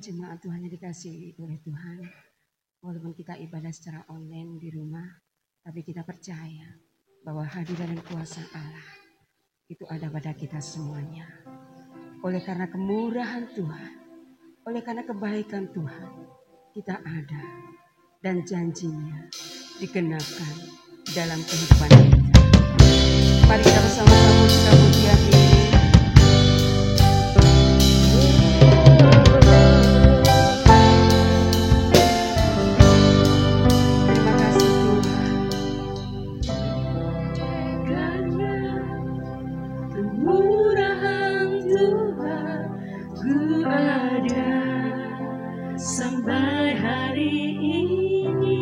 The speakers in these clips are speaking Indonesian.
jemaat Tuhan yang dikasihi oleh Tuhan, walaupun kita ibadah secara online di rumah, tapi kita percaya bahwa hadirat dan kuasa Allah itu ada pada kita semuanya. Oleh karena kemurahan Tuhan, oleh karena kebaikan Tuhan, kita ada dan janjinya digenakan dalam kehidupan kita. Mari kita bersama-sama kita pujian ini. Sampai hari ini,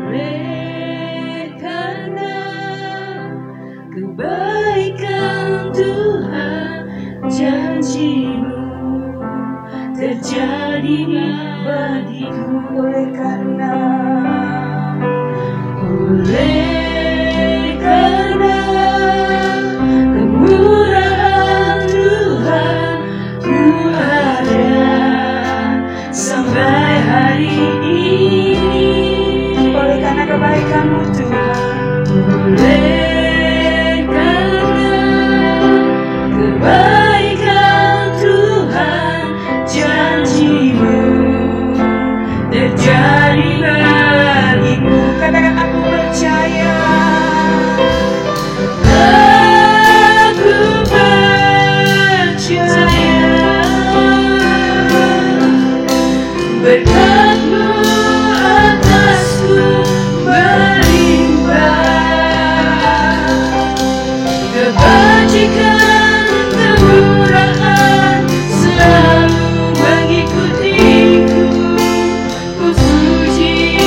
oleh karena kebaikan Tuhan, janji-Mu terjadi bagiku. Oleh karena kemurahan Tuhan, ku ada sampai hari ini. Oleh karena kebaikan-Mu Tuhan, oleh karena kebaikan Tuhan, janji-Mu terjadi bagiku. Katakan aku percaya. Berkat-Mu atasku melimpah, kebajikan dan kemurahan selalu mengikutiku. Ku puji,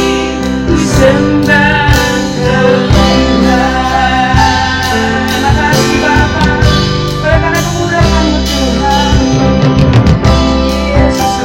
ku sembah Kau Tuhan. Terima kasih Bapa, oleh karena kemurahan-Mu Tuhan. Yesus.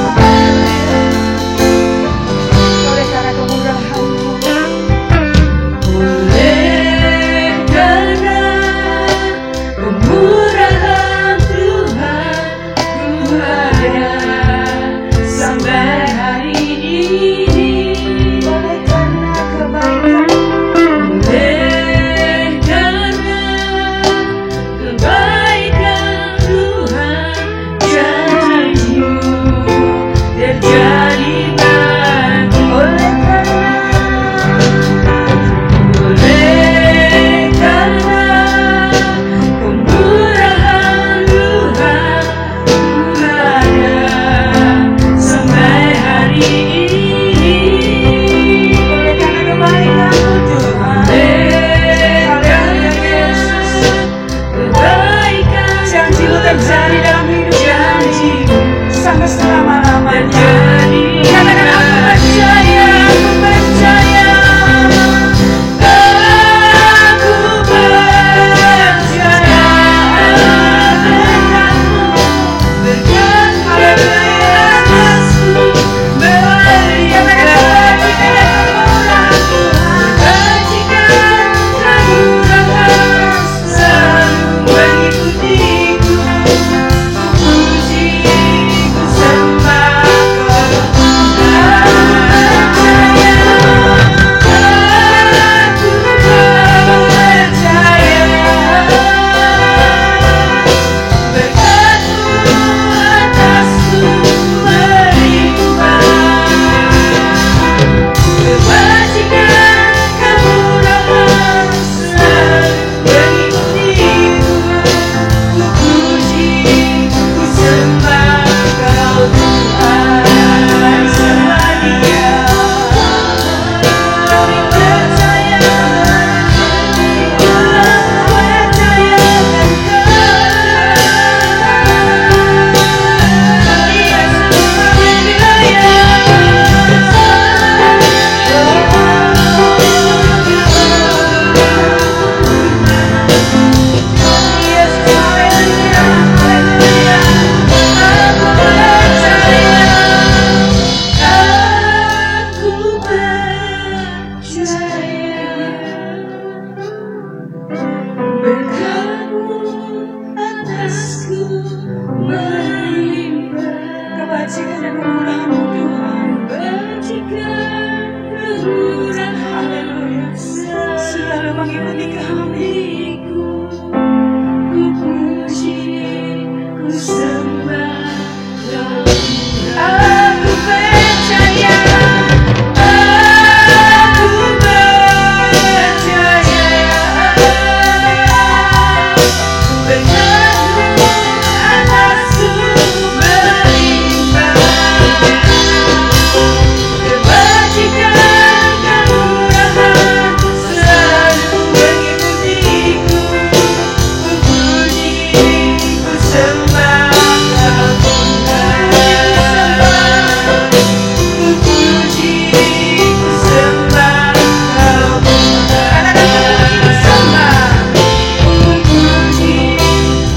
mengikuti kami. Ku puji, ku sembah Tuhan. Aku percaya, berkat-Mu atasku melimpah. Kebajikan kemurahan selalu mengikutiku. Ku puji, ku sembah Tuhan. Ku puji, ku sembah Tuhan. Ku puji,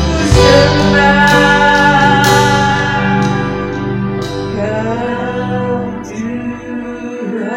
ku sembah Kau Tuhan.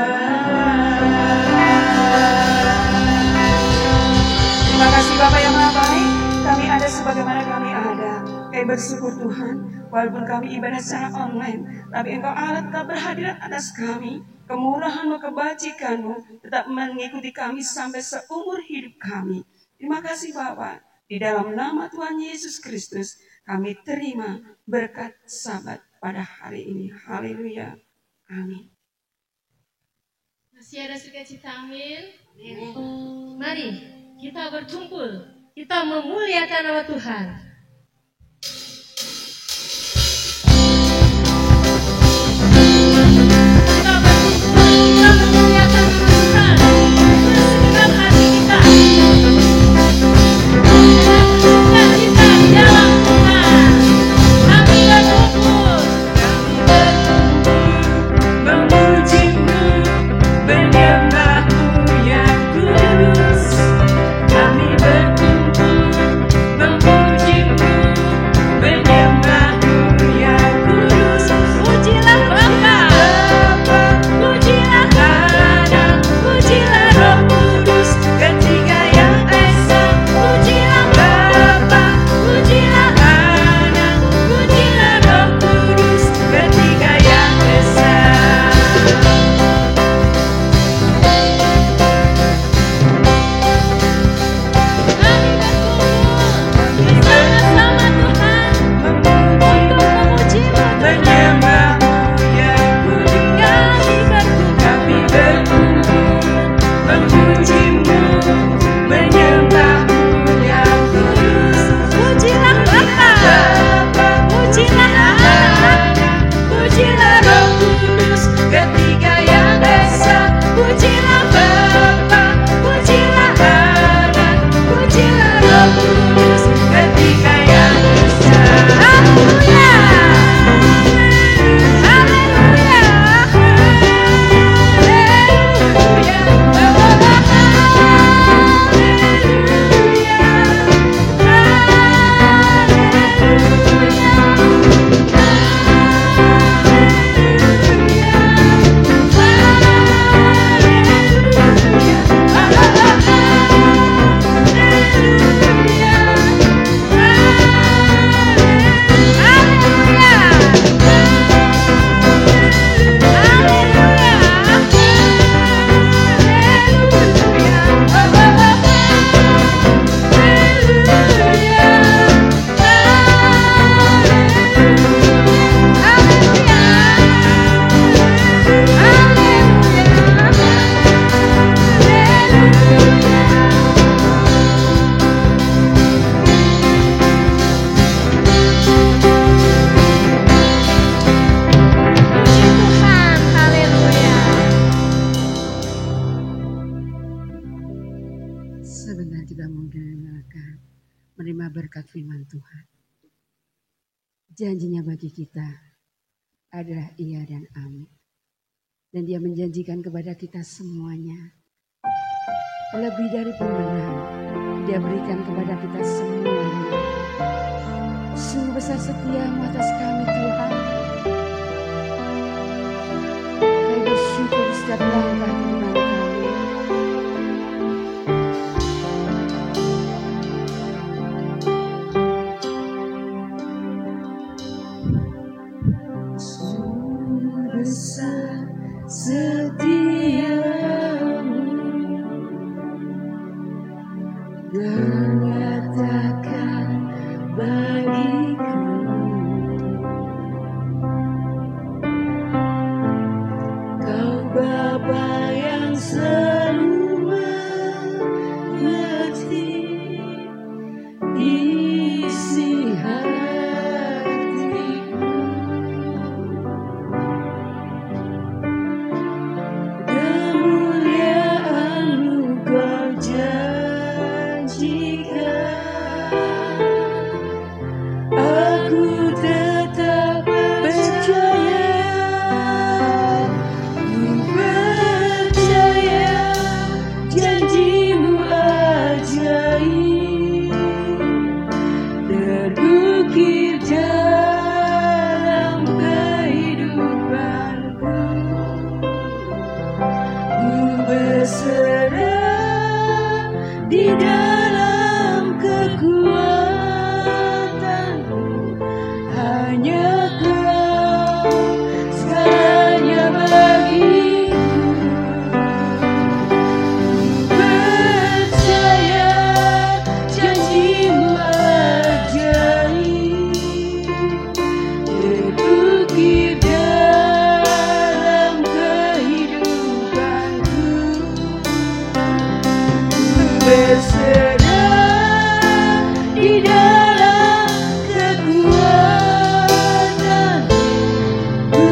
Terima kasih Bapak yang Maha Baik. Kami ada sebagaimana kami ada. Kami bersyukur Tuhan, walaupun kami ibadah secara online, tapi Engkau Allah tetap berhadirat atas kami. Kemurahan-Mu, kebajikan-Mu tetap mengikuti kami sampai seumur hidup kami. Terima kasih Bapak. Di dalam nama Tuhan Yesus Kristus, kami terima berkat Sabat pada hari ini. Haleluya. Amin. Masih ada sukacita, amin. Mari kita berkumpul, kita memuliakan nama Tuhan. Kita berkumpul, kita memuliakan nama Tuhan. Bersihkan hati kita. Sukacita di dalam Tuhan. Kami berkumpul. Memuji-Mu, menyembah-Mu yang kudus. Kami berkumpul memuji-Mu, menyembah-Mu yang kudus. Pujilah Bapa, pujilah Anak, pujilah Roh Kudus. ketiga yang esa. Pujilah Bapa, pujilah Anak, pujilah Roh Kudus. ketiga yang esa. Kami berkumpul bersama-sama Tuhan untuk memuji-Mu Tuhan. Menyembah-Mu yang kudus. Kami berkumpul Kami berkumpul memuji-Mu, menyembah-Mu yang kudus. pujilah Bapa, pujilah Anak, pujilah Roh Kudus. Ketiga yang esa. Pujilah Bapa, pujilah Anak, pujilah Roh Kudus. Ketiga yang esa. Haleluya, haleluya, Puji Tuhan, haleluya. Sebentar kita mau dengarkan, menerima berkat firman Tuhan. Janjinya bagi kita adalah iya dan amin. Dan Dia menjanjikan kepada kita semuanya lebih dari pemenang. Dia berikan kepada kita semuanya. Sungguh besar setia-Mu atas kami Tuhan. Kami bersyukur setiap langkah iman kami. Sungguh besar setiamu, Bapa yang selalu mengerti isi hatiku, kemuliaan-Mu Kau janjikan, aku tetap percaya. Janji-Mu ajaib terukir dalam kehidupanku. Ku berserah di dalam kekuatan-Mu, hanya Kau segalanya bagiku. Janji-Mu ajaib terukir dalam kehidupanku. Ku berserah di dalam kekuatan-Mu, ku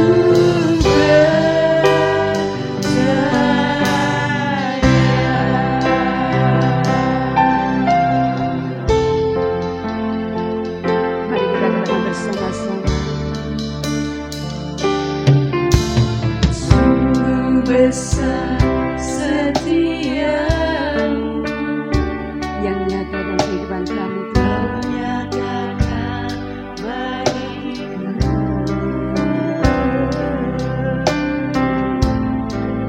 Mari kita katakan bersama-sama. sungguh besar setia-Mu Yang nyata dalam kehidupan kami, Tuhan. menyatakan bagiku.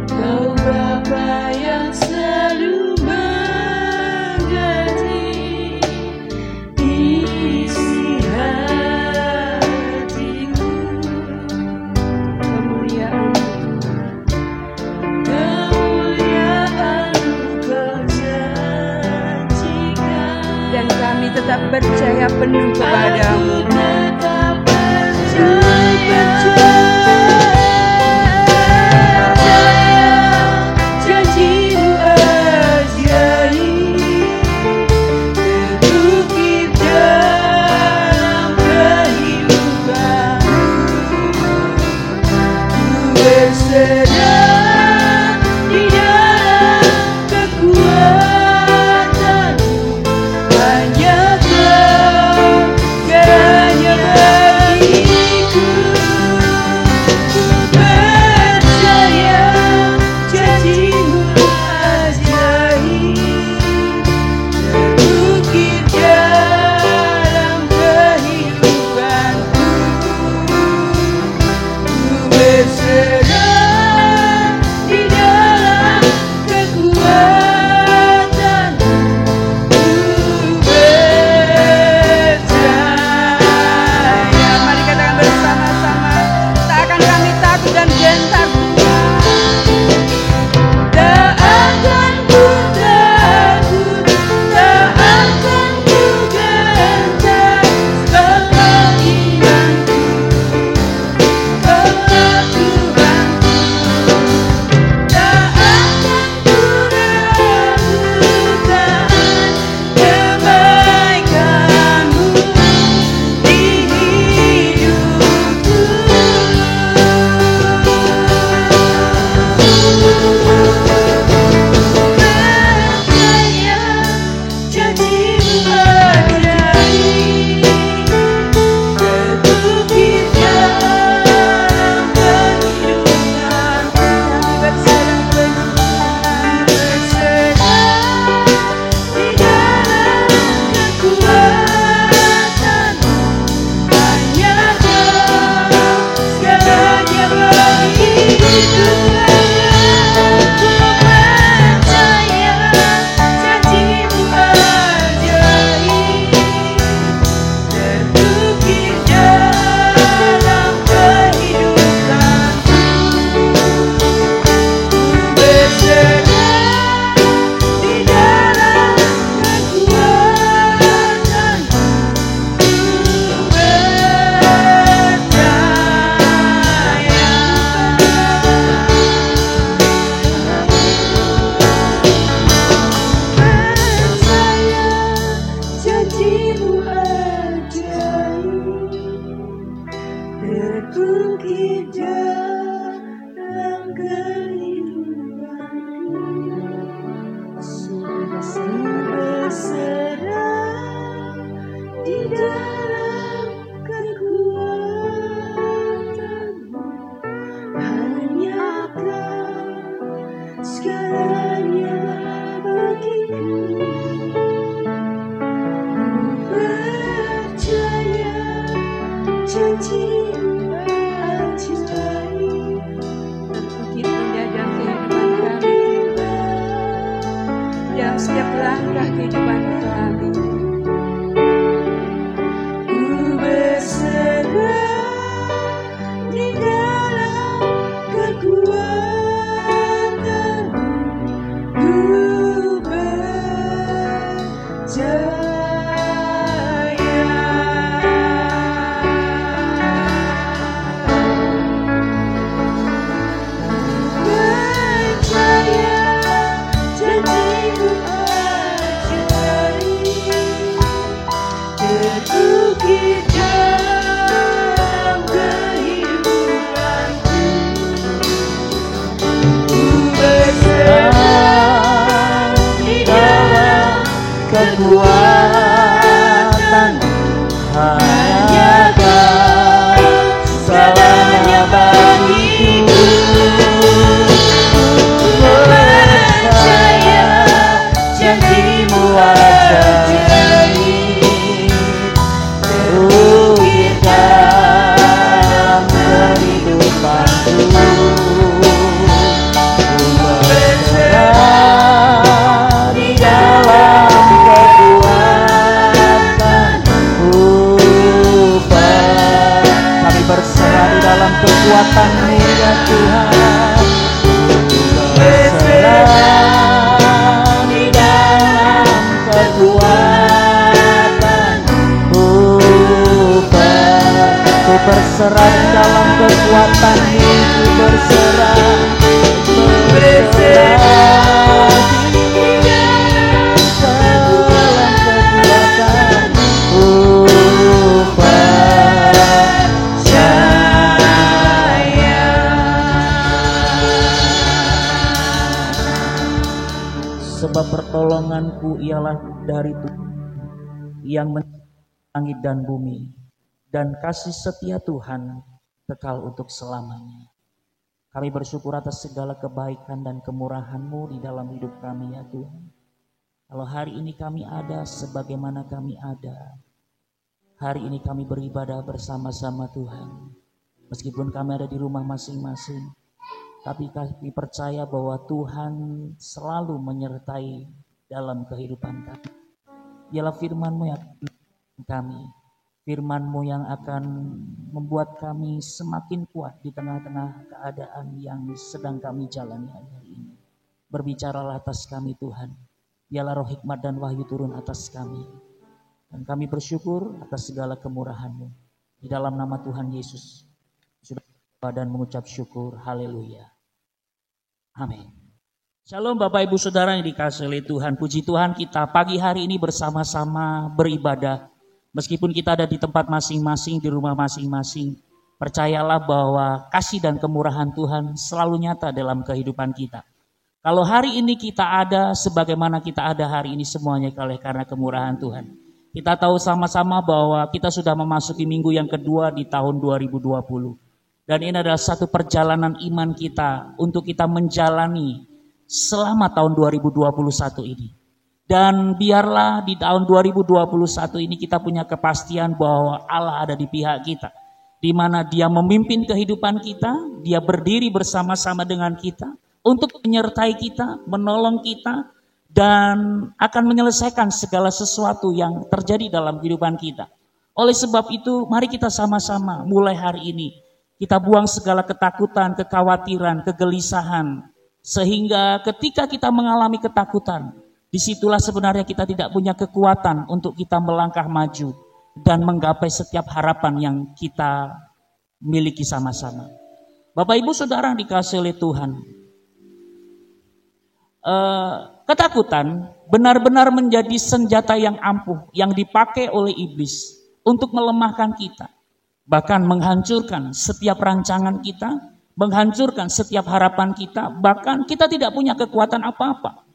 Kau Bapa yang selalu mengerti isi hatiku, kemuliaan-Mu Kau janjikan, Dan kami tetap percaya penuh kepadamu. aku tetap percaya. Janji-Mu ajaib terukir dalam kehidupanku. Ku berserah di dalam kekuatan-Mu, hanya Kau segalanya bagiku. langkah kehidupan kami. Ku berserah di dalam kekuatan-Mu. Ku percaya. Terukir dalam kehidupanku. Ku berserah di dalam kekuatan. Hanya Kau segalanya bagiku. Ku percaya janji-Mu ada jadi. Terukir dalam kehidupanku. Ku berserah di dalam kekuatan-Mu. Kami berserah di dalam kekuatan-Mu ya Tuhan. Berserah di dalam kekuatan-Mu. Ku berserah di dalam kekuatan-Mu. Ku berserah di dalam kekuatan-Mu. Sebab pertolonganku ialah dari Tuhan yang menciptakan langit dan bumi, dan kasih setia Tuhan kekal untuk selamanya. Kami bersyukur atas segala kebaikan dan kemurahan-Mu di dalam hidup kami ya Tuhan. Kalau hari ini kami ada sebagaimana kami ada, hari ini kami beribadah bersama-sama Tuhan. Meskipun kami ada di rumah masing-masing, tapi kami percaya bahwa Tuhan selalu menyertai dalam kehidupan kami. Ialah firman-Mu yang kami, firman-Mu yang akan membuat kami semakin kuat di tengah-tengah keadaan yang sedang kami jalani hari ini. Berbicaralah atas kami Tuhan, biarlah roh hikmat dan wahyu turun atas kami. Dan kami bersyukur atas segala kemurahan-Mu. Di dalam nama Tuhan Yesus, sudah dan mengucap syukur, haleluya. Amin. Shalom Bapak Ibu Saudara yang dikasihi oleh Tuhan. Puji Tuhan kita pagi hari ini bersama-sama beribadah. Meskipun kita ada di tempat masing-masing, di rumah masing-masing. Percayalah bahwa kasih dan kemurahan Tuhan selalu nyata dalam kehidupan kita. Kalau hari ini kita ada sebagaimana kita ada hari ini semuanya oleh karena kemurahan Tuhan. Kita tahu sama-sama bahwa kita sudah memasuki minggu yang kedua di tahun 2020. Dan ini adalah satu perjalanan iman kita untuk kita menjalani selama tahun 2021 ini. Dan biarlah di tahun 2021 ini kita punya kepastian bahwa Allah ada di pihak kita. Di mana Dia memimpin kehidupan kita, Dia berdiri bersama-sama dengan kita untuk menyertai kita, menolong kita, dan akan menyelesaikan segala sesuatu yang terjadi dalam kehidupan kita. Oleh sebab itu, mari kita sama-sama mulai hari ini kita buang segala ketakutan, kekhawatiran, kegelisahan. Sehingga ketika kita mengalami ketakutan, disitulah sebenarnya kita tidak punya kekuatan untuk kita melangkah maju dan menggapai setiap harapan yang kita miliki sama-sama. Bapak Ibu Saudara yang dikasihi oleh Tuhan, ketakutan benar-benar menjadi senjata yang ampuh yang dipakai oleh iblis untuk melemahkan kita. Bahkan menghancurkan setiap rancangan kita, menghancurkan setiap harapan kita, bahkan kita tidak punya kekuatan apa-apa.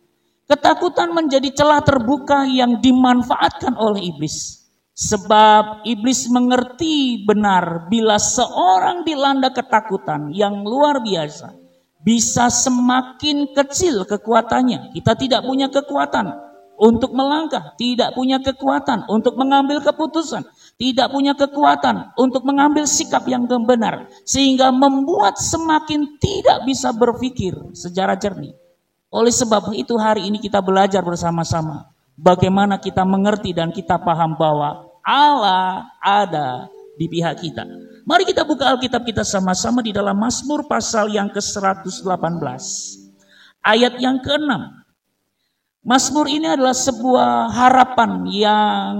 Ketakutan menjadi celah terbuka yang dimanfaatkan oleh iblis. Sebab iblis mengerti benar bila seorang dilanda ketakutan yang luar biasa, bisa semakin kecil kekuatannya. Kita tidak punya kekuatan untuk melangkah, tidak punya kekuatan untuk mengambil keputusan, tidak punya kekuatan untuk mengambil sikap yang benar, sehingga membuat semakin tidak bisa berpikir secara jernih. Oleh sebab itu hari ini kita belajar bersama-sama bagaimana kita mengerti dan kita paham bahwa Allah ada di pihak kita. Mari kita buka Alkitab kita sama-sama di dalam Mazmur pasal yang ke-118 ayat yang ke-6. Mazmur ini adalah sebuah harapan yang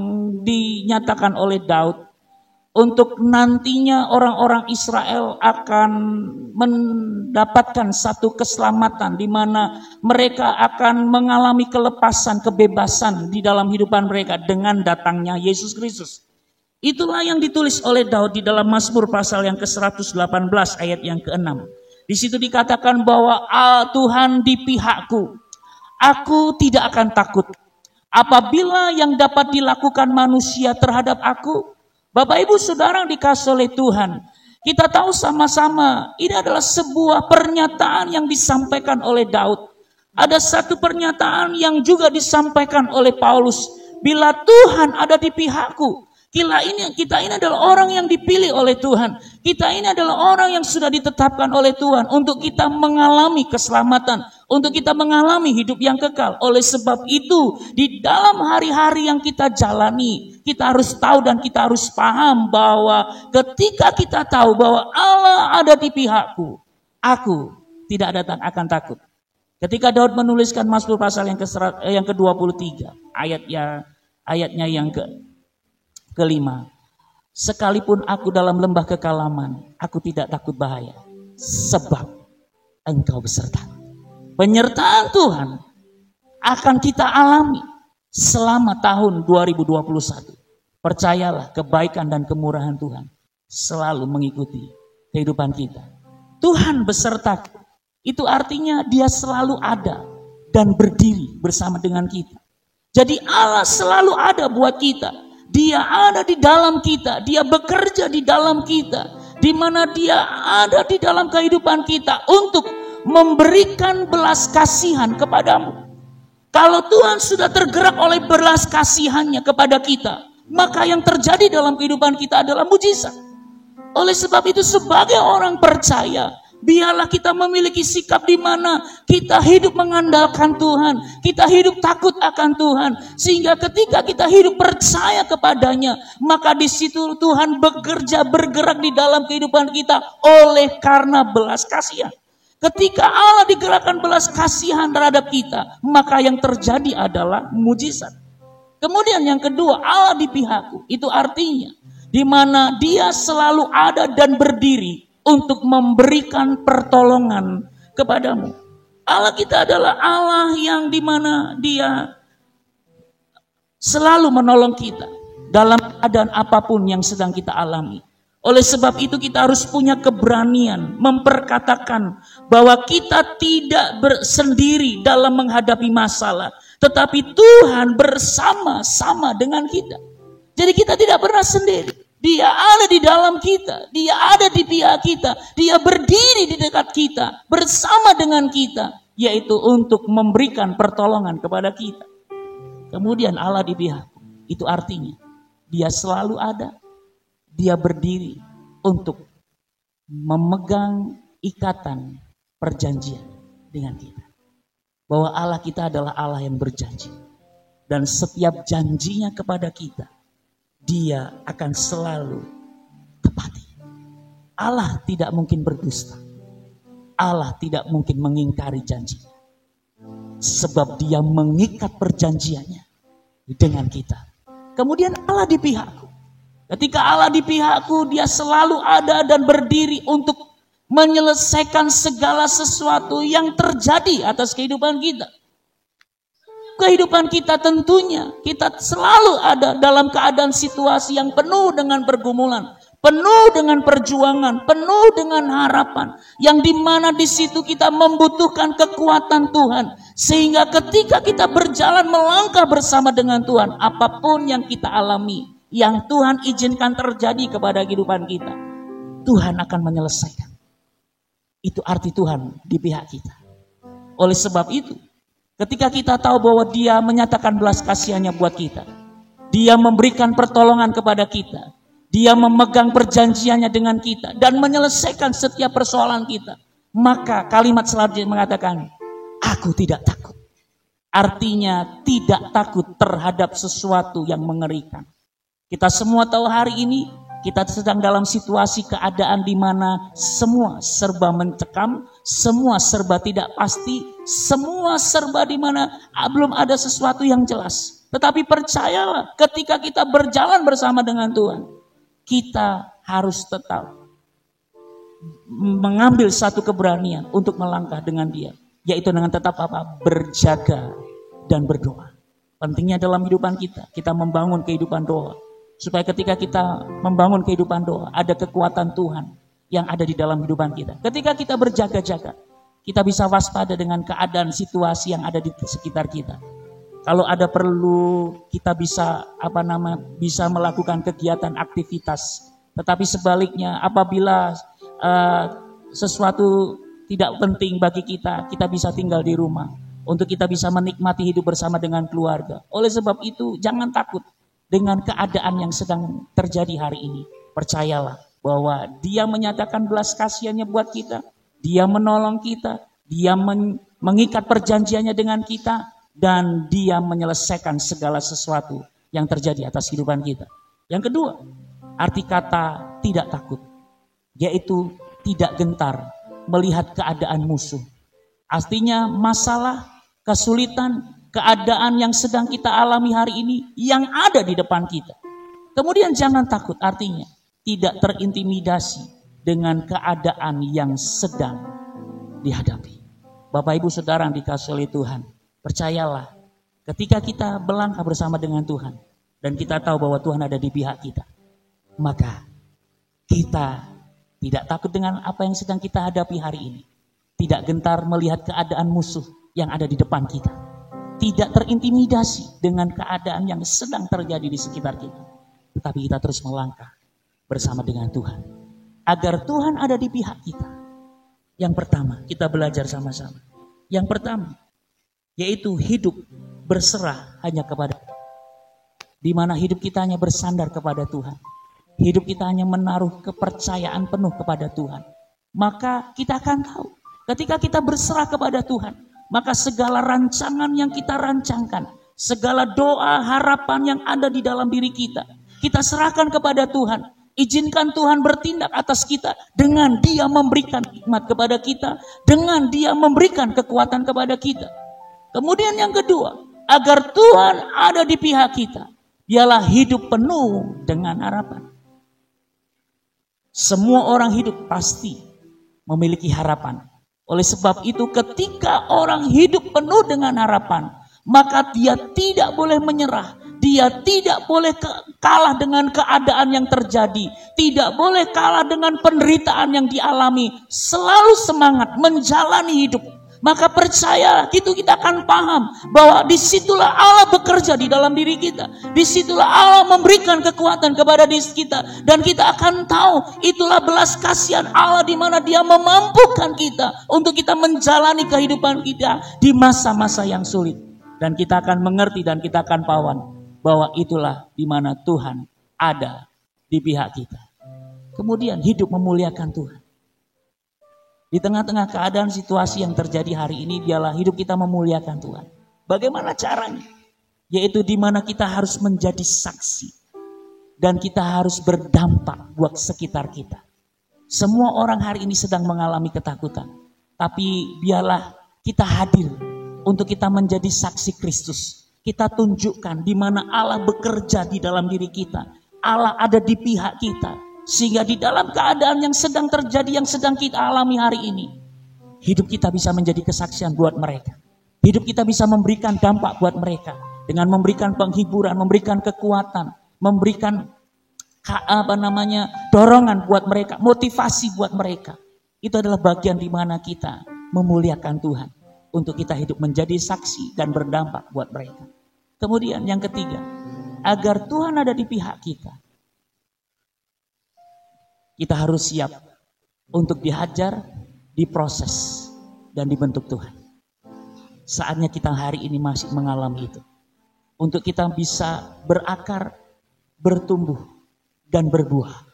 dinyatakan oleh Daud untuk nantinya orang-orang Israel akan mendapatkan satu keselamatan di mana mereka akan mengalami kelepasan, kebebasan di dalam kehidupan mereka dengan datangnya Yesus Kristus. Itulah yang ditulis oleh Daud di dalam Mazmur pasal yang ke-118 ayat yang ke-6. Di situ dikatakan bahwa Tuhan di pihakku, aku tidak akan takut. Apabila yang dapat dilakukan manusia terhadap aku, Bapak Ibu Saudara yang dikasih oleh Tuhan, kita tahu sama-sama ini adalah sebuah pernyataan yang disampaikan oleh Daud. Ada satu pernyataan yang juga disampaikan oleh Paulus. Bila Tuhan ada di pihakku, kita ini adalah orang yang dipilih oleh Tuhan. Kita ini adalah orang yang sudah ditetapkan oleh Tuhan untuk kita mengalami keselamatan, untuk kita mengalami hidup yang kekal. Oleh sebab itu, di dalam hari-hari yang kita jalani, kita harus tahu dan kita harus paham bahwa ketika kita tahu bahwa Allah ada di pihakku, aku tidak akan takut. Ketika Daud menuliskan Mazmur pasal yang ke-23, ayatnya yang kelima, sekalipun aku dalam lembah kekelaman, aku tidak takut bahaya, sebab Engkau beserta. Penyertaan Tuhan akan kita alami selama tahun 2021. Percayalah, kebaikan dan kemurahan Tuhan selalu mengikuti kehidupan kita. Tuhan beserta, itu artinya Dia selalu ada dan berdiri bersama dengan kita. Jadi Allah selalu ada buat kita. Dia ada di dalam kita, Dia bekerja di dalam kita, di mana Dia ada di dalam kehidupan kita untuk memberikan belas kasihan kepadamu. Kalau Tuhan sudah tergerak oleh belas kasihannya kepada kita, maka yang terjadi dalam kehidupan kita adalah mujizat. Oleh sebab itu, sebagai orang percaya, biarlah kita memiliki sikap di mana kita hidup mengandalkan Tuhan, kita hidup takut akan Tuhan, sehingga ketika kita hidup percaya kepadanya, maka di situ Tuhan bekerja, bergerak di dalam kehidupan kita oleh karena belas kasihan. Ketika Allah digerakkan belas kasihan terhadap kita, maka yang terjadi adalah mujizat. Kemudian yang kedua, Allah di pihakku, itu artinya di mana Dia selalu ada dan berdiri untuk memberikan pertolongan kepadamu. Allah kita adalah Allah yang dimana Dia selalu menolong kita dalam keadaan apapun yang sedang kita alami. Oleh sebab itu kita harus punya keberanian memperkatakan bahwa kita tidak sendiri dalam menghadapi masalah, tetapi Tuhan bersama-sama dengan kita. Jadi kita tidak pernah sendiri. Dia ada di dalam kita, Dia ada di pihak kita, Dia berdiri di dekat kita, bersama dengan kita, yaitu untuk memberikan pertolongan kepada kita. Kemudian Allah di pihak, itu artinya Dia selalu ada, Dia berdiri untuk memegang ikatan perjanjian dengan kita. Bahwa Allah kita adalah Allah yang berjanji, dan setiap janjinya kepada kita, Dia akan selalu tepati. Allah tidak mungkin berdusta. Allah tidak mungkin mengingkari janjinya. Sebab Dia mengikat perjanjiannya dengan kita. Kemudian Allah di pihakku. Ketika Allah di pihakku, Dia selalu ada dan berdiri untuk menyelesaikan segala sesuatu yang terjadi atas kehidupan kita. Kehidupan kita tentunya kita selalu ada dalam keadaan situasi yang penuh dengan pergumulan, penuh dengan perjuangan, penuh dengan harapan, yang dimana di situ kita membutuhkan kekuatan Tuhan, sehingga ketika kita berjalan melangkah bersama dengan Tuhan, apapun yang kita alami, yang Tuhan izinkan terjadi kepada kehidupan kita, Tuhan akan menyelesaikan. Itu arti Tuhan di pihak kita. Oleh sebab itu, ketika kita tahu bahwa Dia menyatakan belas kasihannya buat kita, Dia memberikan pertolongan kepada kita, Dia memegang perjanjiannya dengan kita dan menyelesaikan setiap persoalan kita, maka kalimat selanjutnya mengatakan, aku Aku tidak takut. Artinya tidak takut terhadap sesuatu yang mengerikan. Kita semua tahu hari ini kita sedang dalam situasi keadaan di mana semua serba mencekam, semua serba tidak pasti, semua serba di mana belum ada sesuatu yang jelas. Tetapi percayalah, ketika kita berjalan bersama dengan Tuhan, kita harus tetap mengambil satu keberanian untuk melangkah dengan Dia, yaitu dengan tetap berjaga dan berdoa. Pentingnya dalam kehidupan kita membangun kehidupan doa. Supaya ketika kita membangun kehidupan doa, ada kekuatan Tuhan yang ada di dalam kehidupan kita. Ketika kita berjaga-jaga, kita bisa waspada dengan keadaan situasi yang ada di sekitar kita. Kalau ada perlu, kita bisa bisa melakukan kegiatan aktivitas. Tetapi sebaliknya, apabila sesuatu tidak penting bagi kita, kita bisa tinggal di rumah untuk kita bisa menikmati hidup bersama dengan keluarga. Oleh sebab itu, jangan takut dengan keadaan yang sedang terjadi hari ini. Percayalah bahwa Dia menyatakan belas kasihannya buat kita. Dia menolong kita. Dia mengikat perjanjiannya dengan kita. Dan Dia menyelesaikan segala sesuatu yang terjadi atas kehidupan kita. Yang kedua, arti kata tidak takut, yaitu tidak gentar melihat keadaan musuh. Artinya masalah, kesulitan, keadaan yang sedang kita alami hari ini yang ada di depan kita. Kemudian jangan takut, artinya tidak terintimidasi dengan keadaan yang sedang dihadapi. Bapak Ibu Saudara yang dikasihi oleh Tuhan, percayalah, ketika kita melangkah bersama dengan Tuhan dan kita tahu bahwa Tuhan ada di pihak kita, maka kita tidak takut dengan apa yang sedang kita hadapi hari ini. Tidak gentar melihat keadaan musuh yang ada di depan kita. Tidak terintimidasi dengan keadaan yang sedang terjadi di sekitar kita. Tetapi kita terus melangkah bersama dengan Tuhan. Agar Tuhan ada di pihak kita. Yang pertama, kita belajar sama-sama. Yang pertama, yaitu hidup berserah hanya kepada Tuhan. Di mana hidup kita hanya bersandar kepada Tuhan. Hidup kita hanya menaruh kepercayaan penuh kepada Tuhan. Maka kita akan tahu, ketika kita berserah kepada Tuhan, maka segala rancangan yang kita rancangkan, segala doa, harapan yang ada di dalam diri kita, kita serahkan kepada Tuhan. Izinkan Tuhan bertindak atas kita dengan Dia memberikan hikmat kepada kita, dengan Dia memberikan kekuatan kepada kita. Kemudian yang kedua, agar Tuhan ada di pihak kita, ialah hidup penuh dengan harapan. Semua orang hidup pasti memiliki harapan. Oleh sebab itu ketika orang hidup penuh dengan harapan, maka dia tidak boleh menyerah. Dia tidak boleh kalah dengan keadaan yang terjadi. Tidak boleh kalah dengan penderitaan yang dialami. Selalu semangat menjalani hidup. Maka percaya, itu kita akan paham bahwa disitulah Allah bekerja di dalam diri kita. Disitulah Allah memberikan kekuatan kepada diri kita. Dan kita akan tahu itulah belas kasihan Allah di mana Dia memampukan kita untuk kita menjalani kehidupan kita di masa-masa yang sulit. Dan kita akan mengerti dan kita akan paham bahwa itulah di mana Tuhan ada di pihak kita. Kemudian hidup memuliakan Tuhan. Di tengah-tengah keadaan situasi yang terjadi hari ini, dialah hidup kita memuliakan Tuhan. Bagaimana caranya? Yaitu di mana kita harus menjadi saksi. Dan kita harus berdampak buat sekitar kita. Semua orang hari ini sedang mengalami ketakutan. Tapi biarlah kita hadir untuk kita menjadi saksi Kristus. Kita tunjukkan di mana Allah bekerja di dalam diri kita. Allah ada di pihak kita. Sehingga di dalam keadaan yang sedang terjadi, yang sedang kita alami hari ini, hidup kita bisa menjadi kesaksian buat mereka. Hidup kita bisa memberikan dampak buat mereka. Dengan memberikan penghiburan, memberikan kekuatan, memberikan dorongan buat mereka, motivasi buat mereka. Itu adalah bagian di mana kita memuliakan Tuhan. Untuk kita hidup menjadi saksi dan berdampak buat mereka. Kemudian yang ketiga, agar Tuhan ada di pihak kita. Kita harus siap untuk dihajar, diproses, dan dibentuk Tuhan. Saatnya kita hari ini masih mengalami itu. Untuk kita bisa berakar, bertumbuh, dan berbuah.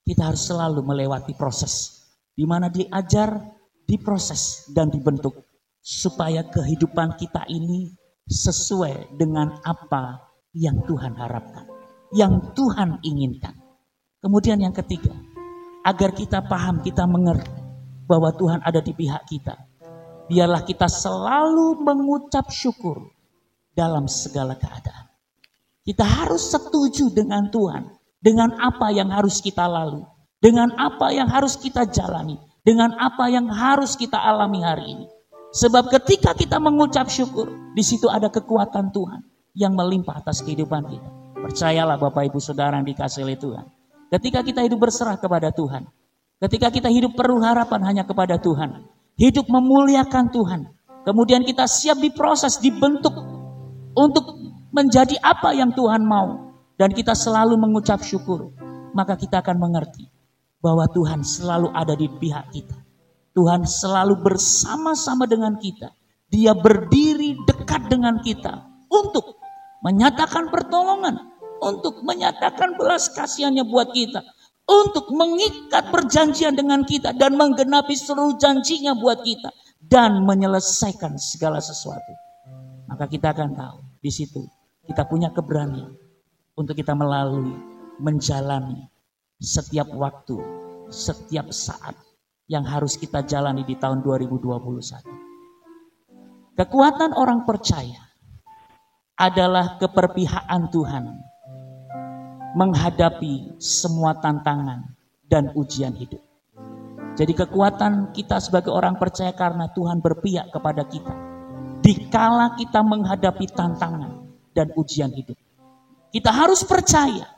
Kita harus selalu melewati proses. Di mana diajar, diproses, dan dibentuk. supaya kehidupan kita ini sesuai dengan apa yang Tuhan harapkan, yang Tuhan inginkan. Kemudian yang ketiga, agar kita paham, kita mengerti bahwa Tuhan ada di pihak kita, biarlah kita selalu mengucap syukur dalam segala keadaan. Kita harus setuju dengan Tuhan, dengan apa yang harus kita lalui, dengan apa yang harus kita jalani, dengan apa yang harus kita alami hari ini. Sebab ketika kita mengucap syukur, di situ ada kekuatan Tuhan yang melimpah atas kehidupan kita. Percayalah Bapak Ibu Saudara yang dikasihi oleh Tuhan. Ketika kita hidup berserah kepada Tuhan, ketika kita hidup penuh harapan hanya kepada Tuhan, hidup memuliakan Tuhan, kemudian kita siap diproses, dibentuk untuk menjadi apa yang Tuhan mau, dan kita selalu mengucap syukur, maka kita akan mengerti bahwa Tuhan selalu ada di pihak kita. Tuhan selalu bersama-sama dengan kita. Dia berdiri dekat dengan kita untuk menyatakan pertolongan, untuk menyatakan belas kasihannya buat kita, untuk mengikat perjanjian dengan kita dan menggenapi seluruh janjinya buat kita dan menyelesaikan segala sesuatu. Maka kita akan tahu di situ kita punya keberanian untuk kita melalui, menjalani setiap waktu, setiap saat yang harus kita jalani di tahun 2021. Kekuatan orang percaya adalah keperpihakan Tuhan menghadapi semua tantangan dan ujian hidup. Jadi kekuatan kita sebagai orang percaya karena Tuhan berpihak kepada kita dikala kita menghadapi tantangan dan ujian hidup. Kita harus percaya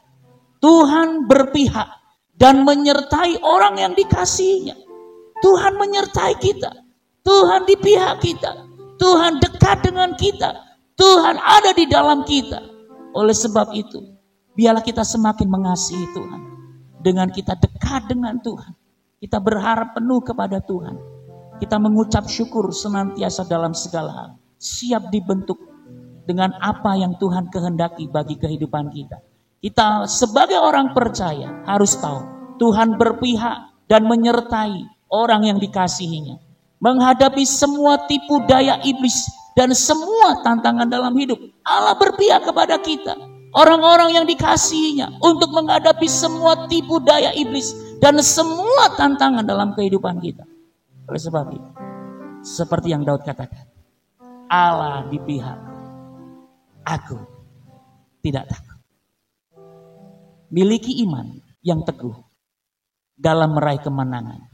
Tuhan berpihak dan menyertai orang yang dikasihinya. Tuhan menyertai kita, Tuhan di pihak kita, Tuhan dekat dengan kita, Tuhan ada di dalam kita. Oleh sebab itu, biarlah kita semakin mengasihi Tuhan. Dengan kita dekat dengan Tuhan, kita berharap penuh kepada Tuhan. Kita mengucap syukur senantiasa dalam segala hal, siap dibentuk dengan apa yang Tuhan kehendaki bagi kehidupan kita. Kita sebagai orang percaya harus tahu Tuhan berpihak dan menyertai orang yang dikasihinya, menghadapi semua tipu daya iblis dan semua tantangan dalam hidup. Allah berpihak kepada kita, orang-orang yang dikasihinya, untuk menghadapi semua tipu daya iblis dan semua tantangan dalam kehidupan kita. Oleh sebab itu, seperti yang Daud katakan, Allah di pihak aku, tidak takut. Miliki iman yang teguh dalam meraih kemenangan.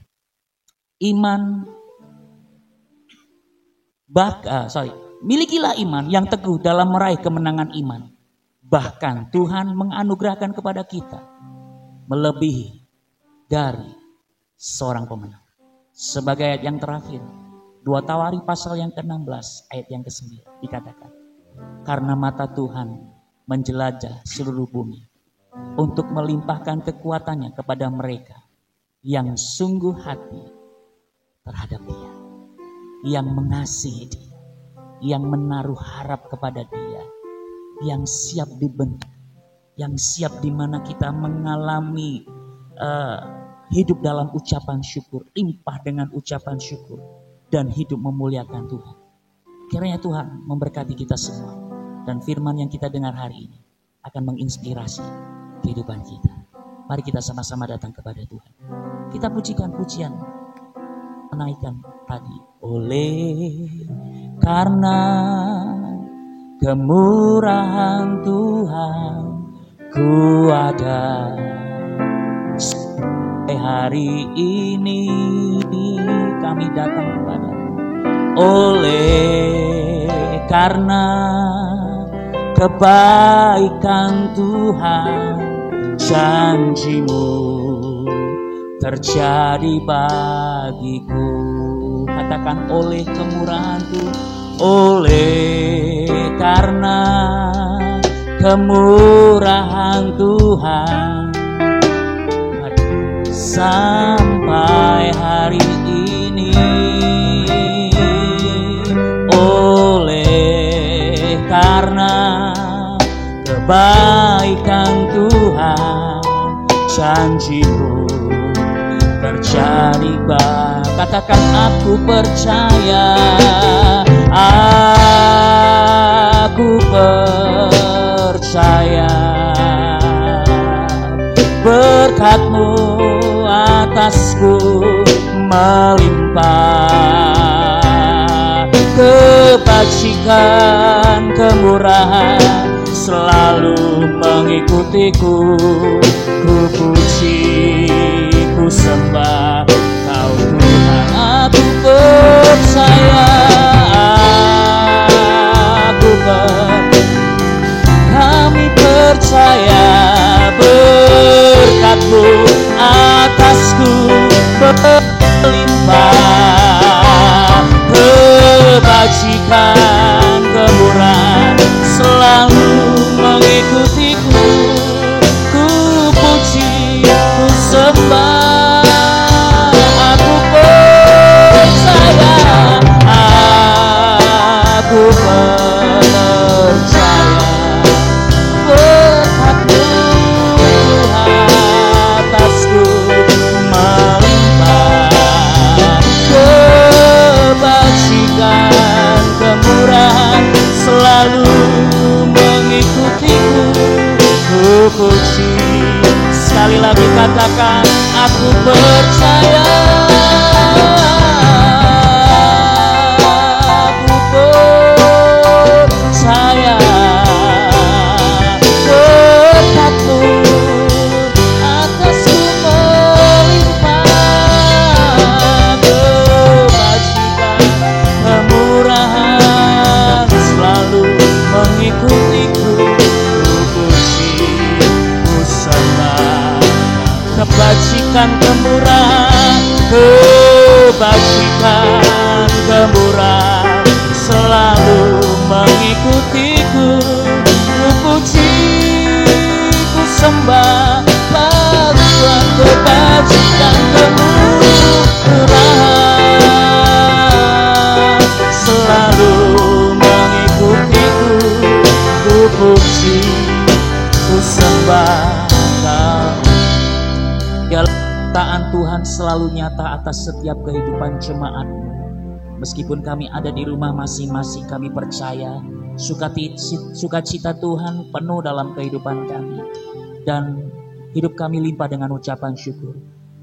Milikilah iman yang teguh dalam meraih kemenangan iman. Bahkan Tuhan menganugerahkan kepada kita melebihi dari seorang pemenang. Sebagai ayat yang terakhir, 2 Tawari pasal yang ke-16 ayat yang ke-9 dikatakan, karena mata Tuhan menjelajah seluruh bumi untuk melimpahkan kekuatannya kepada mereka yang sungguh hati terhadap Dia, yang mengasihi Dia, yang menaruh harap kepada Dia, yang siap dibentuk, yang siap di mana kita mengalami hidup dalam ucapan syukur, limpah dengan ucapan syukur, dan hidup memuliakan Tuhan. Kiranya Tuhan memberkati kita semua, dan firman yang kita dengar hari ini akan menginspirasi kehidupan kita. Mari kita sama-sama datang kepada Tuhan. Kita pujikan pujian menaikkan tadi. Oleh karena kemurahan Tuhan, ku ada sampai hari ini. Kami datang kepada oleh karena kebaikan Tuhan, janji-Mu terjadi bagiku. Katakan oleh kemurahan Tuhan, oleh karena kemurahan Tuhan, sampai hari ini. Oleh karena kebaikan Tuhan, janji-Mu terjadi. Katakan aku percaya melimpah. Kebajikan, kemurahan selalu mengikutiku. Ku puji, ku sembah Kau Tuhan, aku percaya. Kami percaya berkat-Mu atasku berlimpah. Kebajikan, kemurahan selalu mengikutiku. Ku puji, ku sembah, aku percaya, aku percaya. Berkat-Mu atasku melimpah. Kebajikan, kemurahan selalu mengikutiku. Ku puji, sekali lagi katakan, aku percaya. Aku percaya. Berkat-Mu atasku melimpah. Kebajikan, kemurahan selalu mengikutiku. Ku puji, ku sembah. Kebajikan, kemurahan, kebajikan, kemurahan selalu mengikutiku. Ku puji, ku sembah Tuhan. Kebajikan, kemurahan selalu mengikutiku. Ku puji, ku sembah Kau. Biarlah ciptaan Tuhan selalu nyata atas setiap kehidupan jemaat-Mu. Meskipun kami ada di rumah masing-masing, kami percaya sukacita Tuhan penuh dalam kehidupan kami. Dan hidup kami limpah dengan ucapan syukur.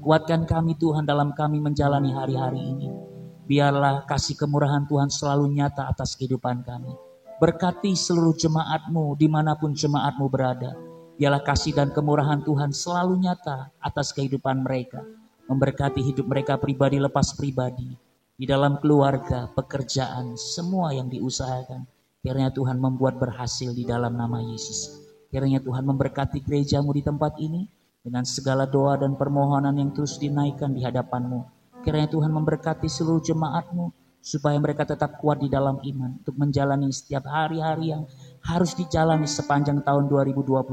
Kuatkan kami Tuhan dalam kami menjalani hari-hari ini. Biarlah kasih kemurahan Tuhan selalu nyata atas kehidupan kami. Berkati seluruh jemaat-Mu dimanapun jemaat-Mu berada. Biarlah kasih dan kemurahan Tuhan selalu nyata atas kehidupan mereka. Memberkati hidup mereka pribadi lepas pribadi. Di dalam keluarga, pekerjaan, semua yang diusahakan. Kiranya Tuhan membuat berhasil di dalam nama Yesus. Kiranya Tuhan memberkati gereja-Mu di tempat ini. Dengan segala doa dan permohonan yang terus dinaikkan di hadapan-Mu. Kiranya Tuhan memberkati seluruh jemaat-Mu. Supaya mereka tetap kuat di dalam iman. Untuk menjalani setiap hari-hari yang harus dijalani sepanjang tahun 2021.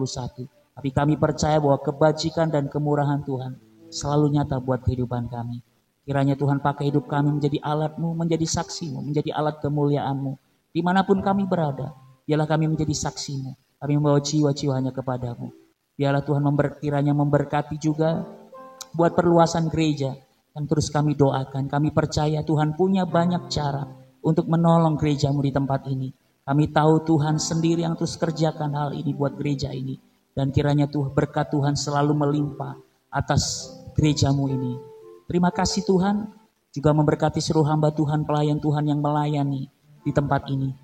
Tapi kami percaya bahwa kebajikan dan kemurahan Tuhan selalu nyata buat kehidupan kami. Kiranya Tuhan pakai hidup kami menjadi alat-Mu, menjadi saksi-Mu, menjadi alat kemuliaan-Mu. Dimanapun kami berada, biarlah kami menjadi saksi-Mu. Kami membawa jiwa-jiwa hanya kepada-Mu. Biarlah Tuhan kiranya memberkati juga buat perluasan gereja. Dan terus kami doakan, kami percaya Tuhan punya banyak cara untuk menolong gereja-Mu di tempat ini. Kami tahu Tuhan sendiri yang terus kerjakan hal ini buat gereja ini. Dan kiranya berkat Tuhan selalu melimpah atas gereja-Mu ini. Terima kasih Tuhan, juga memberkati seluruh hamba Tuhan, pelayan Tuhan yang melayani di tempat ini.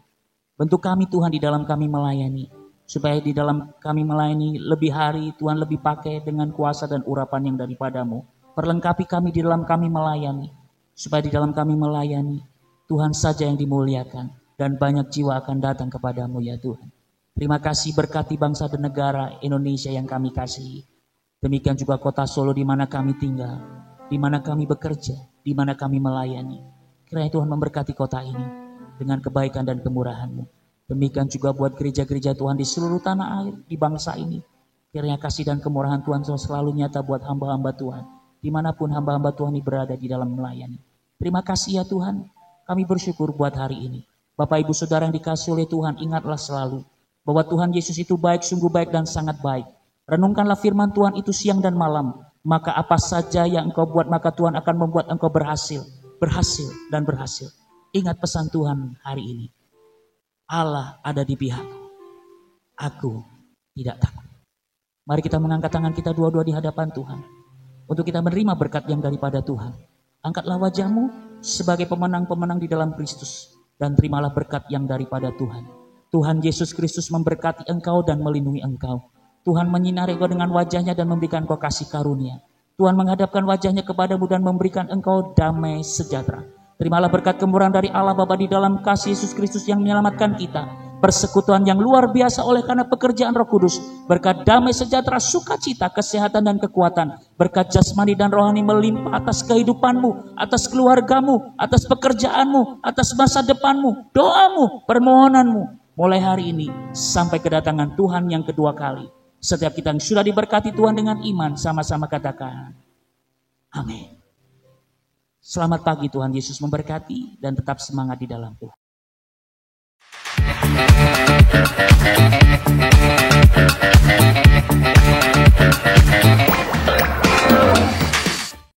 Bentuk kami Tuhan di dalam kami melayani, supaya di dalam kami melayani lebih hari Tuhan lebih pakai dengan kuasa dan urapan yang daripada-Mu. Perlengkapi kami di dalam kami melayani, supaya di dalam kami melayani Tuhan saja yang dimuliakan dan banyak jiwa akan datang kepada-Mu ya Tuhan. Terima kasih, berkati bangsa dan negara Indonesia yang kami kasihi. Demikian juga kota Solo di mana kami tinggal, di mana kami bekerja, di mana kami melayani. Kiranya Tuhan memberkati kota ini dengan kebaikan dan kemurahan-Mu. Demikian juga buat gereja-gereja Tuhan di seluruh tanah air, di bangsa ini. Kiranya kasih dan kemurahan Tuhan selalu nyata buat hamba-hamba Tuhan, dimanapun hamba-hamba Tuhan ini berada di dalam melayani. Terima kasih ya Tuhan, kami bersyukur buat hari ini. Bapak Ibu Saudara yang dikasihi oleh Tuhan, ingatlah selalu bahwa Tuhan Yesus itu baik, sungguh baik dan sangat baik. Renungkanlah firman Tuhan itu siang dan malam. Maka apa saja yang engkau buat, maka Tuhan akan membuat engkau berhasil, berhasil dan berhasil. Ingat pesan Tuhan hari ini. Allah ada di pihakku. Aku tidak takut. Mari kita mengangkat tangan kita dua-dua di hadapan Tuhan. Untuk kita menerima berkat yang daripada Tuhan. Angkatlah wajahmu sebagai pemenang-pemenang di dalam Kristus dan terimalah berkat yang daripada Tuhan. Tuhan Yesus Kristus memberkati engkau dan melindungi engkau. Tuhan menyinari engkau dengan wajahnya dan memberikan engkau kasih karunia. Tuhan menghadapkan wajahnya kepadamu dan memberikan engkau damai sejahtera. Terimalah berkat kemurahan dari Allah Bapa di dalam kasih Yesus Kristus yang menyelamatkan kita. Persekutuan yang luar biasa oleh karena pekerjaan Roh Kudus. Berkat damai sejahtera, sukacita, kesehatan dan kekuatan. Berkat jasmani dan rohani melimpah atas kehidupanmu, atas keluargamu, atas pekerjaanmu, atas masa depanmu, doamu, permohonanmu. Mulai hari ini sampai kedatangan Tuhan yang kedua kali. Setiap kita yang sudah diberkati Tuhan dengan iman, sama-sama katakan amin. Selamat pagi, Tuhan Yesus memberkati dan tetap semangat di dalam Tuhan.